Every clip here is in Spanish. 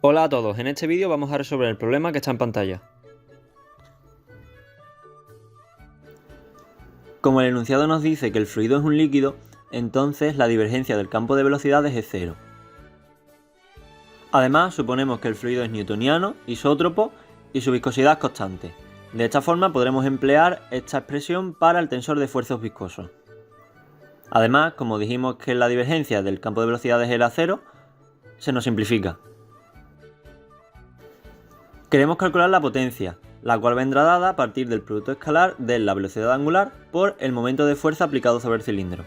Hola a todos, en este vídeo vamos a resolver el problema que está en pantalla. Como el enunciado nos dice que el fluido es un líquido, entonces la divergencia del campo de velocidades es cero. Además, suponemos que el fluido es newtoniano, isótropo y su viscosidad es constante. De esta forma podremos emplear esta expresión para el tensor de fuerzas viscoso. Además, como dijimos que la divergencia del campo de velocidades era cero, se nos simplifica. Queremos calcular la potencia, la cual vendrá dada a partir del producto escalar de la velocidad angular por el momento de fuerza aplicado sobre el cilindro.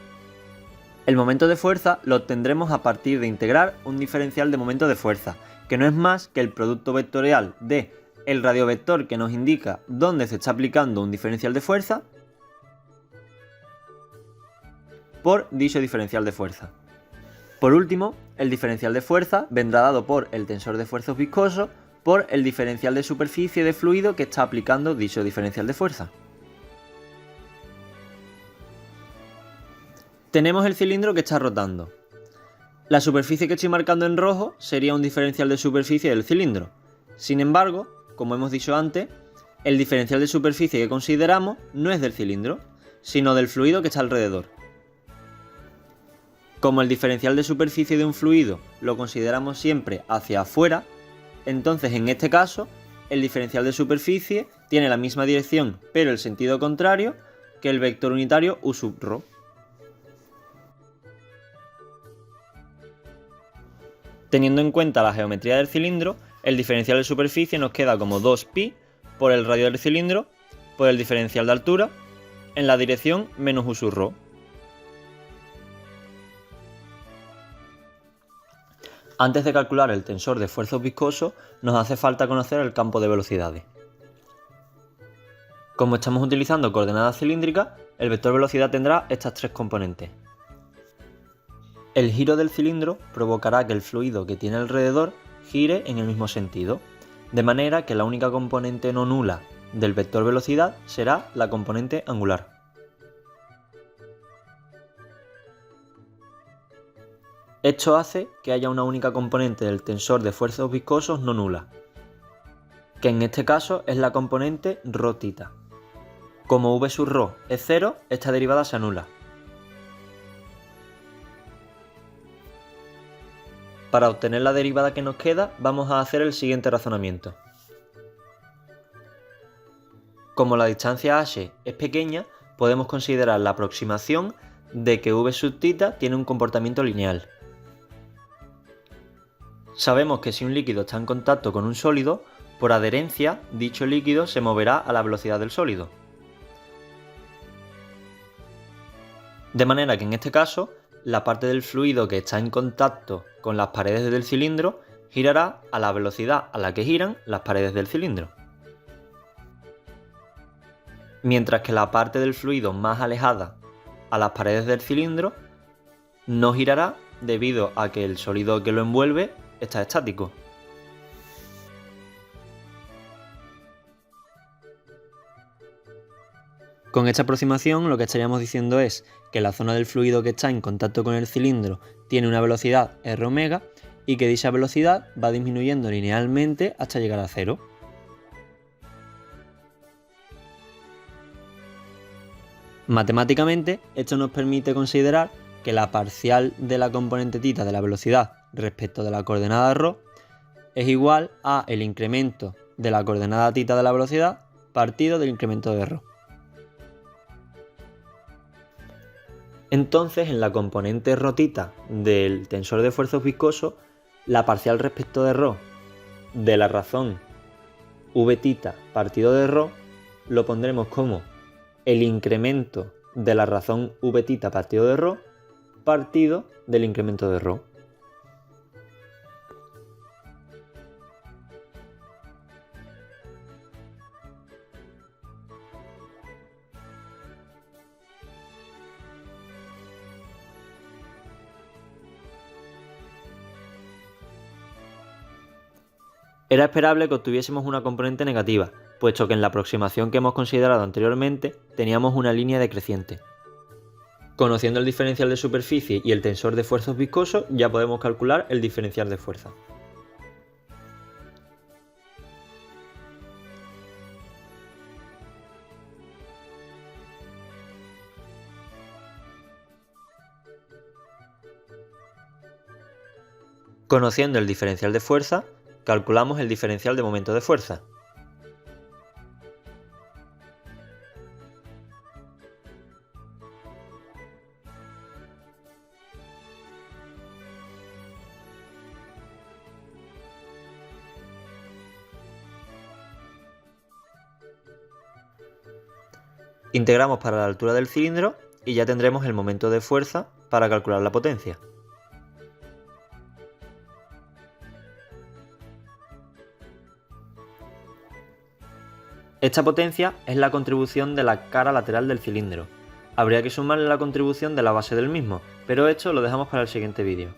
El momento de fuerza lo obtendremos a partir de integrar un diferencial de momento de fuerza, que no es más que el producto vectorial de el radiovector que nos indica dónde se está aplicando un diferencial de fuerza por dicho diferencial de fuerza. Por último, el diferencial de fuerza vendrá dado por el tensor de fuerzas viscoso por el diferencial de superficie de fluido que está aplicando dicho diferencial de fuerza. Tenemos el cilindro que está rotando. La superficie que estoy marcando en rojo sería un diferencial de superficie del cilindro. Sin embargo, como hemos dicho antes, el diferencial de superficie que consideramos no es del cilindro, sino del fluido que está alrededor. Como el diferencial de superficie de un fluido lo consideramos siempre hacia afuera, entonces en este caso el diferencial de superficie tiene la misma dirección pero el sentido contrario que el vector unitario u sub ρ. Teniendo en cuenta la geometría del cilindro, el diferencial de superficie nos queda como 2pi por el radio del cilindro por el diferencial de altura en la dirección menos u sub ρ. Antes de calcular el tensor de fuerzas viscoso, nos hace falta conocer el campo de velocidades. Como estamos utilizando coordenadas cilíndricas, el vector velocidad tendrá estas tres componentes. El giro del cilindro provocará que el fluido que tiene alrededor gire en el mismo sentido, de manera que la única componente no nula del vector velocidad será la componente angular. Esto hace que haya una única componente del tensor de fuerzas viscosos no nula, que en este caso es la componente ρθ. Como v sub ρ es 0, esta derivada se anula. Para obtener la derivada que nos queda, vamos a hacer el siguiente razonamiento. Como la distancia h es pequeña, podemos considerar la aproximación de que v sub θ tiene un comportamiento lineal. Sabemos que si un líquido está en contacto con un sólido, por adherencia, dicho líquido se moverá a la velocidad del sólido. De manera que en este caso, la parte del fluido que está en contacto con las paredes del cilindro girará a la velocidad a la que giran las paredes del cilindro. Mientras que la parte del fluido más alejada a las paredes del cilindro no girará debido a que el sólido que lo envuelve está estático. Con esta aproximación lo que estaríamos diciendo es que la zona del fluido que está en contacto con el cilindro tiene una velocidad rω y que dicha velocidad va disminuyendo linealmente hasta llegar a cero. Matemáticamente, esto nos permite considerar que la parcial de la componente θ de la velocidad respecto de la coordenada ρ es igual a el incremento de la coordenada θ de la velocidad partido del incremento de ρ. Entonces, en la componente ρθ del tensor de fuerzas viscoso, la parcial respecto de ρ de la razón vθ partido de ρ lo pondremos como el incremento de la razón vθ partido de ρ partido del incremento de ρ. Era esperable que obtuviésemos una componente negativa, puesto que en la aproximación que hemos considerado anteriormente teníamos una línea decreciente. Conociendo el diferencial de superficie y el tensor de fuerzas viscoso, ya podemos calcular el diferencial de fuerza. Conociendo el diferencial de fuerza, calculamos el diferencial de momento de fuerza. Integramos para la altura del cilindro y ya tendremos el momento de fuerza para calcular la potencia. Esta potencia es la contribución de la cara lateral del cilindro. Habría que sumarle la contribución de la base del mismo, pero esto lo dejamos para el siguiente vídeo.